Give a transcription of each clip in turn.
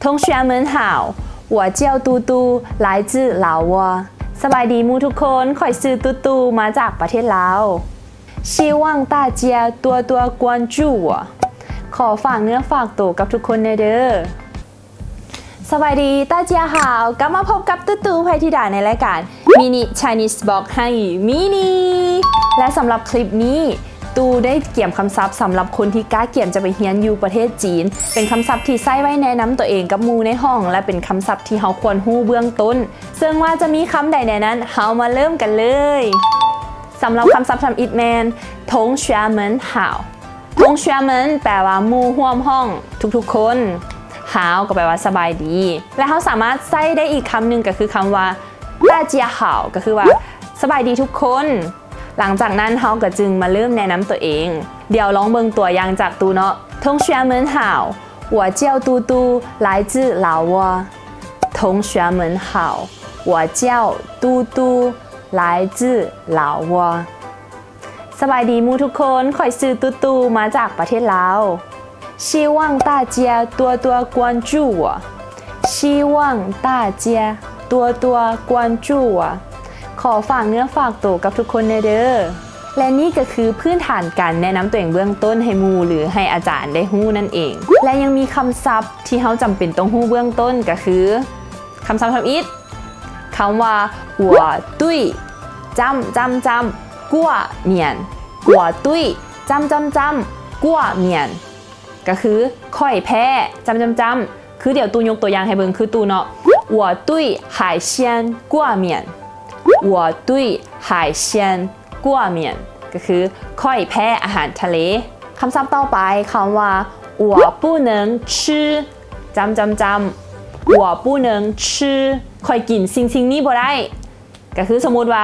同学们好，我叫嘟嘟，来自老挝สบายดีมูทุกคนข่อยชื่อตูตูมาจากประเทศลาว希望大家多多关注我ขอฝากเนื้อฝากตัวกับทุกคนในเด้อสบายดีตาเจียหาวกลับมาพบกับตูตูไพธิดาในรายการมินิ Chinese Box ให้มินิและสำหรับคลิปนี้ตูได้เกี่ยมคำศัพท์สำหรับคนที่กล้าเกี่ยมจะไปเรียนอยู่ประเทศจีนเป็นคำศัพท์ที่ใช้ไว้แนะนำตัวเองกับหมู่ในห้องและเป็นคำศัพท์ที่เราควรรู้เบื้องต้นซึ่งว่าจะมีคำใดในนั้นเรามาเริ่มกันเลยสำหรับคำศัพท์ทำอิดแมนทงเชียเหมินห่าวทงเชียเหมินแปลว่าหมู่ร่วมห้องทุกๆคนห่าวก็แปลว่าสบายดีและเขาสามารถใช้ได้อีกคำหนึ่งก็คือคำว่าต้าเจียห่าวก็คือว่าสบายดีทุกคนหลังจากนั้นเขาก็จึงมาเริ่มแนะนำตัวเองเดี๋ยวลองเบิ่งตัวอย่างจากตูเนาะ同学们好我叫嘟嘟来自老挝同学们好我叫嘟嘟来自老挝สบายดีมูทุกคนข่อยชื่อตูตูมาจากประเทศลาว希望大家多多关注我希望大家多多关注我ขอฝากเนื้อฝากตัวกับทุกคนในเด้อและนี่ก็คือพื้นฐานการแนะนำตัวเองเบื้องต้นให้หมู่หรือให้อาจารย์ได้ฮู้นั่นเองและยังมีคำศัพท์ที่เขาจำเป็นต้องฮู้เบื้องต้นก็คือคำศัพท์ทำอิฐคำว่าหัวตุ้ยจำกั่วเหมียนหัวตุ้ยจำกั่วเหมียนก็คือค่อยแพ้จำคือเดี๋ยวตูยกตัวอย่างให้เบิ่งคือตูเนาะหัวตุ้ย海鲜กั่วเหมียน我对海鲜กั่วเหมียนก็คือค่อยแพ้อาหารทะเลคำศัพท์ต่อไปคำว่า我不能吃จำ我不能吃ค่อยกินสิ่งนี้บ่ได้ก็คือสมมุติว่า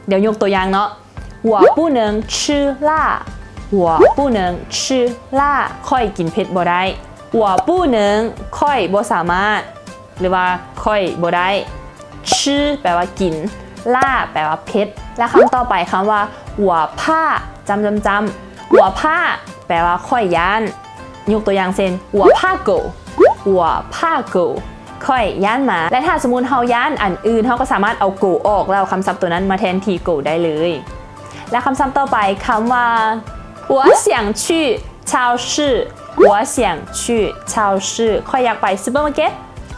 เดี๋ยวยกตัวอย่างเนาะ我不能吃辣我不能吃辣ค่อยกินเผ็ดบ่ได้我不能ค่อยบ่สามารถหรือว่าค่อยบ่ได้ชื่อแปลว่ากินล่าแปลว่าเผ็ดและคำต่อไปคำว่าหัวผ้าจำหัวผ้าแปลว่าค่อยย่านยกตัวอย่างเช่นหัวผ้าโกหัวผ้าโกค่อยย่านมาและถ้าสมมุติเฮาย่านอันอื่นเฮาก็สามารถเอาโกออกแล้วคำศัพท์ตัวนั้นมาแทนที่โกได้เลยและคำศัพท์ต่อไปคำว่า我想去超市我想去超市ค่อยอยากไปซูเปอร์มาร์เก็ต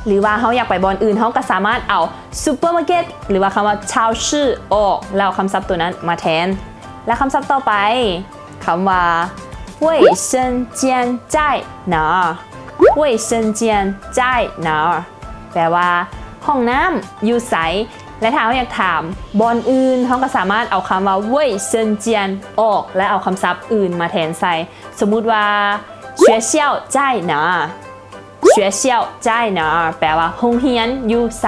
หรือว่าเขาอยากไปบอนอื่นเขาก็สามารถเอาซูเปอร์มาร์เก็ตหรือว่าคำว่า超市ออกแล้วคำศัพท์ตัวนั้นมาแทนและคำศัพท์ต่อไปคำว่า卫生间在哪卫生间在哪แปลว่าห้องน้ำอยู่ไสและถ้าเขาอยากถามบอนอื่นเขาก็สามารถเอาคำว่า卫生间ออกและเอาคำศัพท์อื่นมาแทนใส่สมมุติว่า学校在哪学校在哪แปลว่าโรงเรียนอยู่ไส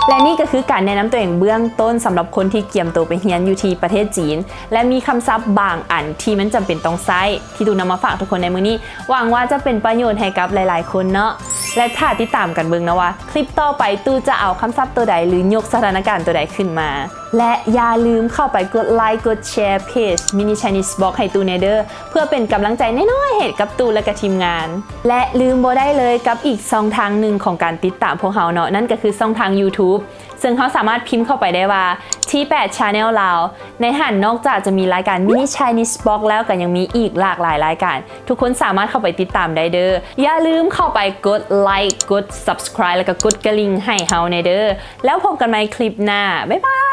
และนี่ก็คือการแนะนำตัวเองเบื้องต้นสำหรับคนที่เกียมตัวไปเรียนอยู่ที่ประเทศจีนและมีคำศัพท์บางอันที่มันจำเป็นต้องใช้ที่ตูนำมาฝากทุกคนในมื้อนี้หวังว่าจะเป็นประโยชน์ให้กับหลายๆคนเนาะและถ้าติดตามกันเบิ่งนะว่าคลิปต่อไปตูจะเอาคำศัพท์ตัวใดหรือยกสถานการณ์ตัวใดขึ้นมาและอย่าลืมเข้าไปกดไลค์กดแชร์เพจ Mini Chinese Box ให้ตูเนเดอร์เพื่อเป็นกำลังใจน้อยๆให้กับตูและกับทีมงานและลืมบ่ได้เลยกับอีกช่องทางหนึ่งของการติดตามพวกเราเนาะนั่นก็คือช่องทาง YouTube ซึ่งเขาสามารถพิมพ์เข้าไปได้ว่าที่8 Channel เราในหันนอกจากจะมีรายการ Mini Chinese Box แล้วก็ยังมีอีกหลากหลายรายการทุกคนสามารถเข้าไปติดตามได้เด้ออย่าลืมเข้าไปกดไลค์กด Subscribe แล้วก็กดกระดิ่งให้เฮาในเด้อแล้วพบกันใหม่คลิปหน้าบ๊ายบาย